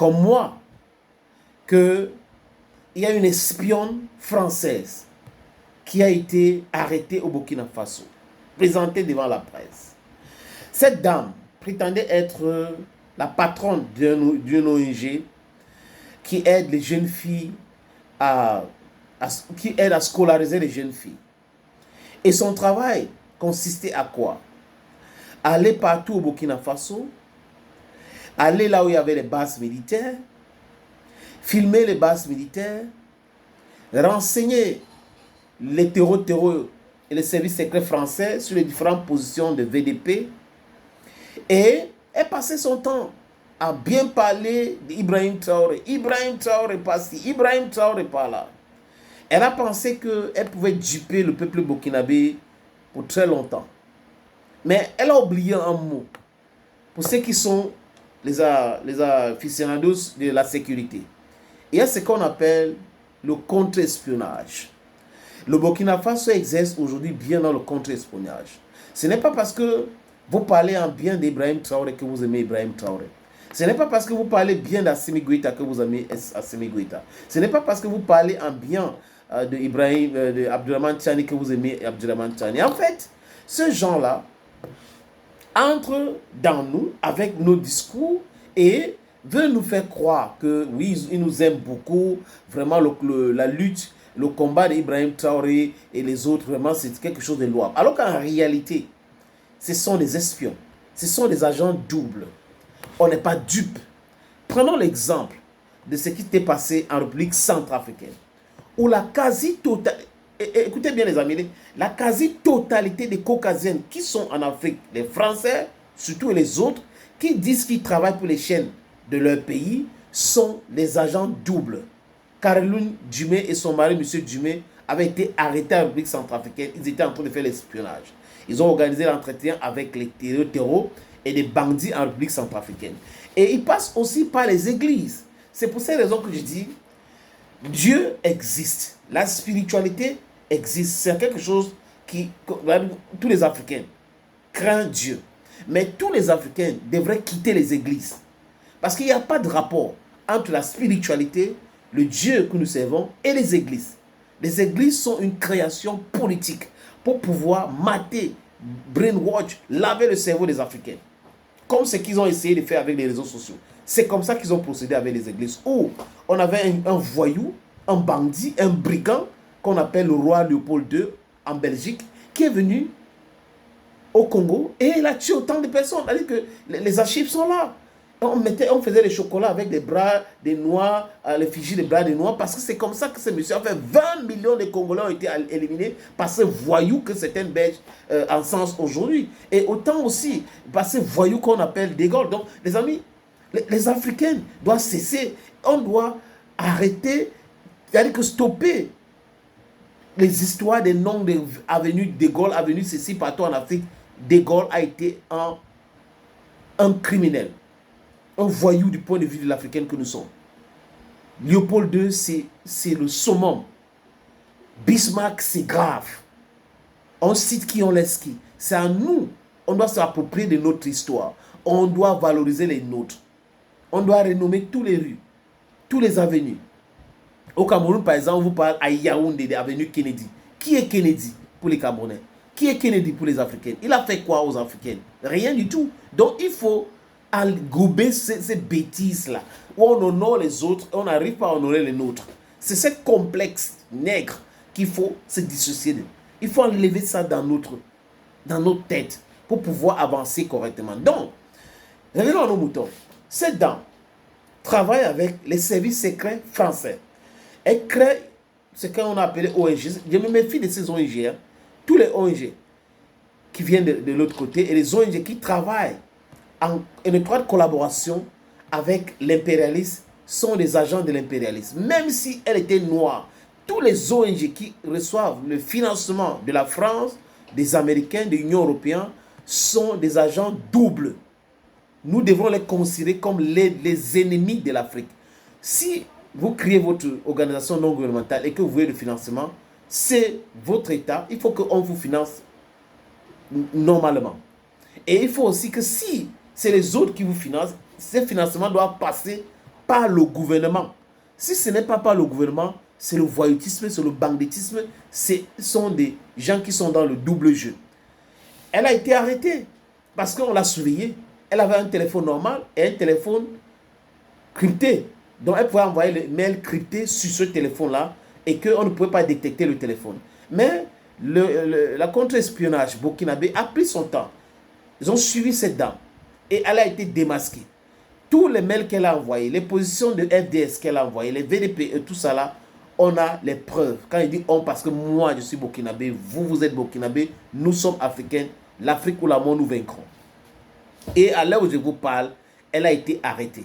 comme moi, qu'il y a une espionne française qui a été arrêtée au Burkina Faso, présentée devant la presse. Cette dame prétendait être la patronne d'une ONG qui aide les jeunes filles qui aide à scolariser les jeunes filles. Et son travail consistait à quoi? Aller partout au Burkina Faso, aller là où il y avait les bases militaires, filmer les bases militaires, renseigner les terreaux et les services secrets français sur les différentes positions de VDP, et elle passait son temps à bien parler d'Ibrahim Traoré. Ibrahim Traoré par-ci, Ibrahim Traoré par-là. Elle a pensé qu'elle pouvait duper le peuple burkinabé pour très longtemps. Mais elle a oublié un mot. Pour ceux qui sont les aficionados de la sécurité, il y a ce qu'on appelle le contre-espionnage. Le Burkina Faso exerce aujourd'hui bien dans le contre-espionnage. Ce n'est pas parce que vous parlez en bien d'Ibrahim Traoré que vous aimez Ibrahim Traoré. Ce n'est pas parce que vous parlez bien d'Assimi Goïta que vous aimez Assimi Goïta. Ce n'est pas parce que vous parlez en bien de Abdourahmane Tchani que vous aimez Abdourahmane Tchani. En fait, ce gens-là entrent dans nous avec nos discours et veulent nous faire croire que oui, ils nous aiment beaucoup. Vraiment, la lutte, le combat d'Ibrahim Traoré et les autres, vraiment, c'est quelque chose de louable. Alors qu'en réalité, ce sont des espions. Ce sont des agents doubles. On n'est pas dupes. Prenons l'exemple de ce qui s'est passé en République centrafricaine, où la quasi-totalité, écoutez bien les amis, la quasi-totalité des Caucasiens qui sont en Afrique, les Français, surtout les autres, qui disent qu'ils travaillent pour les chaînes de leur pays, sont des agents doubles. Caroline Dumé et son mari, M. Dumé, avaient été arrêtés en République centrafricaine. Ils étaient en train de faire l'espionnage. Ils ont organisé l'entretien avec les terreaux et des bandits en République centrafricaine. Et ils passent aussi par les églises. C'est pour ces raisons que je dis, Dieu existe. La spiritualité existe. C'est quelque chose qui, tous les Africains craignent Dieu. Mais tous les Africains devraient quitter les églises. Parce qu'il n'y a pas de rapport entre la spiritualité, le Dieu que nous servons et les églises. Les églises sont une création politique pour pouvoir mater, brainwash, laver le cerveau des Africains. Comme ce qu'ils ont essayé de faire avec les réseaux sociaux. C'est comme ça qu'ils ont procédé avec les églises. Où on avait un voyou, un bandit, un brigand, qu'on appelle le roi Léopold II en Belgique, qui est venu au Congo et il a tué autant de personnes. C'est-à-dire que les archives sont là. On faisait les chocolats avec des bras des Noirs, l'effigie des bras des Noirs, parce que c'est comme ça que ce monsieur a fait 20 millions de Congolais ont été éliminés par ce voyou que certains Belges encensent aujourd'hui. Et autant aussi par ce voyou qu'on appelle De Gaulle. Donc, les amis, les Africains doivent cesser. On doit arrêter, c'est-à-dire que stopper les histoires des noms d'avenue De Gaulle, avenue ceci, partout en Afrique. De Gaulle a été un criminel. Un voyou du point de vue de l'Africaine que nous sommes. Léopold II, c'est le summum. Bismarck, c'est grave. On cite qui, on laisse qui. C'est à nous. On doit s'approprier de notre histoire. On doit valoriser les nôtres. On doit renommer tous les rues, tous les avenues. Au Cameroun, par exemple, on vous parle à Yaoundé de l'avenue Kennedy. Qui est Kennedy pour les Camerounais? Qui est Kennedy pour les Africains? Il a fait quoi aux Africains? Rien du tout. Donc, il faut à gober ces bêtises-là, où on honore les autres, on n'arrive pas à honorer les nôtres. C'est ce complexe nègre qu'il faut se dissocier de. Il faut enlever ça dans notre tête pour pouvoir avancer correctement. Donc, revenons à nos moutons. Cette dame travaille avec les services secrets français. Elle crée ce qu'on a appelé ONG. Je me méfie de ces ONG. Hein. Tous les ONG qui viennent de l'autre côté et les ONG qui travaillent en étroite collaboration avec l'impérialisme sont des agents de l'impérialisme. Même si elle était noire, tous les ONG qui reçoivent le financement de la France, des Américains, de l'Union européenne, sont des agents doubles. Nous devons les considérer comme les ennemis de l'Afrique. Si vous créez votre organisation non gouvernementale et que vous voulez le financement, c'est votre État. Il faut qu'on vous finance normalement. Et il faut aussi que si c'est les autres qui vous financent, ces financements doivent passer par le gouvernement. Si ce n'est pas par le gouvernement, c'est le voyoutisme, c'est le banditisme, ce sont des gens qui sont dans le double jeu. Elle a été arrêtée parce qu'on l'a surveillée. Elle avait un téléphone normal et un téléphone crypté. Donc elle pouvait envoyer les mails cryptés sur ce téléphone-là et qu'on ne pouvait pas détecter le téléphone. Mais la contre-espionnage burkinabé a pris son temps. Ils ont suivi cette dame et elle a été démasquée. Tous les mails qu'elle a envoyés, les positions de FDS qu'elle a envoyées, les VDP et tout ça là, on a les preuves. Quand il dit on, parce que moi je suis burkinabé, vous êtes burkinabé, nous sommes africains, l'Afrique ou la mort nous vaincrons. Et à l'heure où je vous parle, elle a été arrêtée.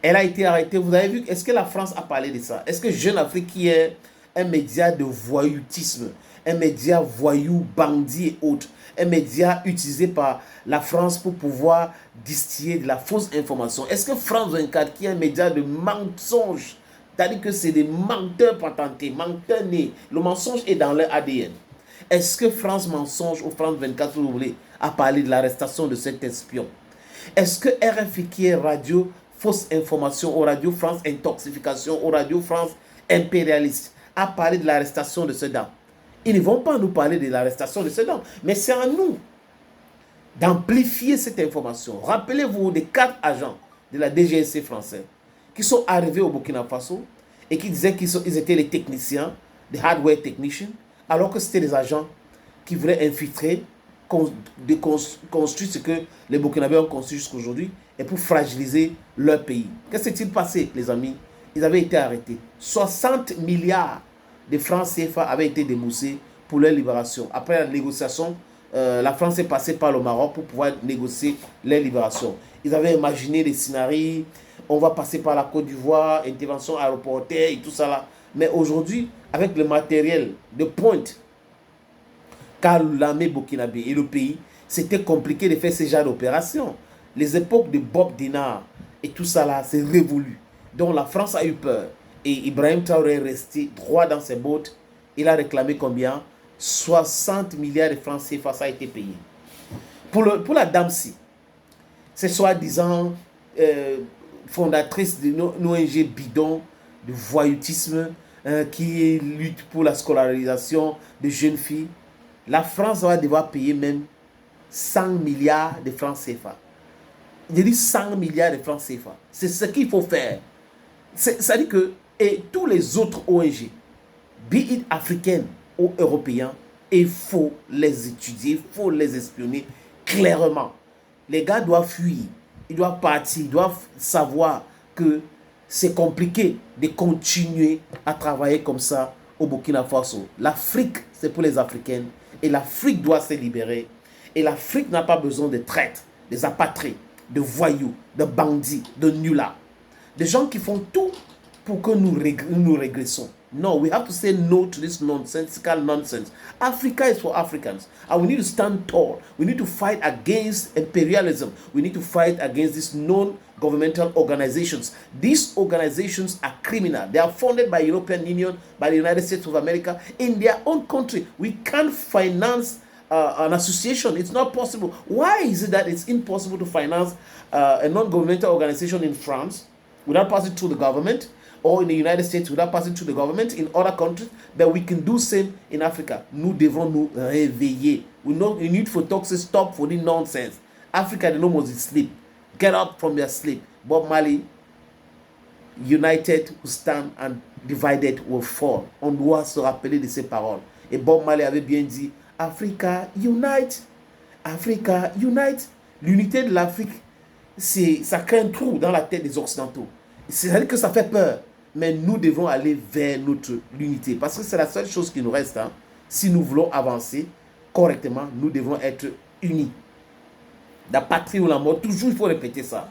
Elle a été arrêtée, vous avez vu, est-ce que la France a parlé de ça? Est-ce que Jeune Afrique, qui est un média de voyoutisme, un média voyou, bandit et autres, un média utilisé par la France pour pouvoir distiller de la fausse information, est-ce que France 24, qui est un média de mensonges, c'est-à-dire que c'est des menteurs patentés, menteurs nés, le mensonge est dans leur ADN, est-ce que France Mensonge ou France 24, si vous voulez, a parlé de l'arrestation de cet espion? Est-ce que RFI, qui est radio fausse information, au Radio France Intoxication, au Radio France Impérialiste, a parlé de l'arrestation de ce dame? Ils ne vont pas nous parler de l'arrestation de ce dame, mais c'est à nous d'amplifier cette information. Rappelez-vous des 4 agents de la DGSC français qui sont arrivés au Burkina Faso et qui disaient qu'ils étaient les techniciens, des hardware technicians, alors que c'était des agents qui voulaient infiltrer, construire ce que les Burkinabés ont construit jusqu'à aujourd'hui et pour fragiliser leur pays. Qu'est-ce qui s'est passé, les amis? Ils avaient été arrêtés. 60 milliards de francs CFA avaient été démoussés pour leur libération. Après la négociation, la France est passée par le Maroc pour pouvoir négocier leur libération. Ils avaient imaginé des scénarios, on va passer par la Côte d'Ivoire, intervention aéroportaire et tout ça là. Mais aujourd'hui, avec le matériel de pointe, car l'armée burkinabé et le pays, c'était compliqué de faire ce genre d'opération. Les époques de Bob Denard et tout ça là, c'est révolu. Donc la France a eu peur. Et Ibrahim Traoré est resté droit dans ses bottes. Il a réclamé combien? 60 milliards de francs CFA, ça a été payé. Pour la dame-ci, c'est soi-disant fondatrice d'une ONG bidon de voyoutisme qui lutte pour la scolarisation de jeunes filles. La France va devoir payer même 100 milliards de francs CFA. Je dis 100 milliards de francs CFA. C'est ce qu'il faut faire. Ça dit que, et tous les autres ONG, be it africaines ou européens, il faut les étudier, il faut les espionner clairement. Les gars doivent fuir, ils doivent partir, ils doivent savoir que c'est compliqué de continuer à travailler comme ça au Burkina Faso. L'Afrique, c'est pour les Africaines. Et l'Afrique doit se libérer. Et l'Afrique n'a pas besoin de traîtres, des apatrides, de voyous, de bandits, de nullards. Des gens qui font tout pour que nous régressons. No, we have to say no to this nonsensical nonsense. Africa is for Africans. And we need to stand tall. We need to fight against imperialism. We need to fight against these non-governmental organizations. These organizations are criminal. They are funded by the European Union, by the United States of America, in their own country. We can't finance an association. It's not possible. Why is it that it's impossible to finance a non-governmental organization in France without passing through the government, or in the United States without passing through the government, in other countries, but we can do same in Africa? Nous devons nous réveiller. We need for talks to stop for the nonsense. Africa, they know must sleep. Get up from your sleep. Bob Marley, united will stand and divided will fall. On doit se rappeler de ces paroles. Et Bob Marley avait bien dit, Africa unite. Africa unite. L'unité de l'Afrique, ça crée un trou dans la tête des Occidentaux. C'est-à-dire que ça fait peur. Mais nous devons aller vers notre unité. Parce que c'est la seule chose qui nous reste. Hein. Si nous voulons avancer correctement, nous devons être unis. La patrie ou la mort, toujours il faut répéter ça.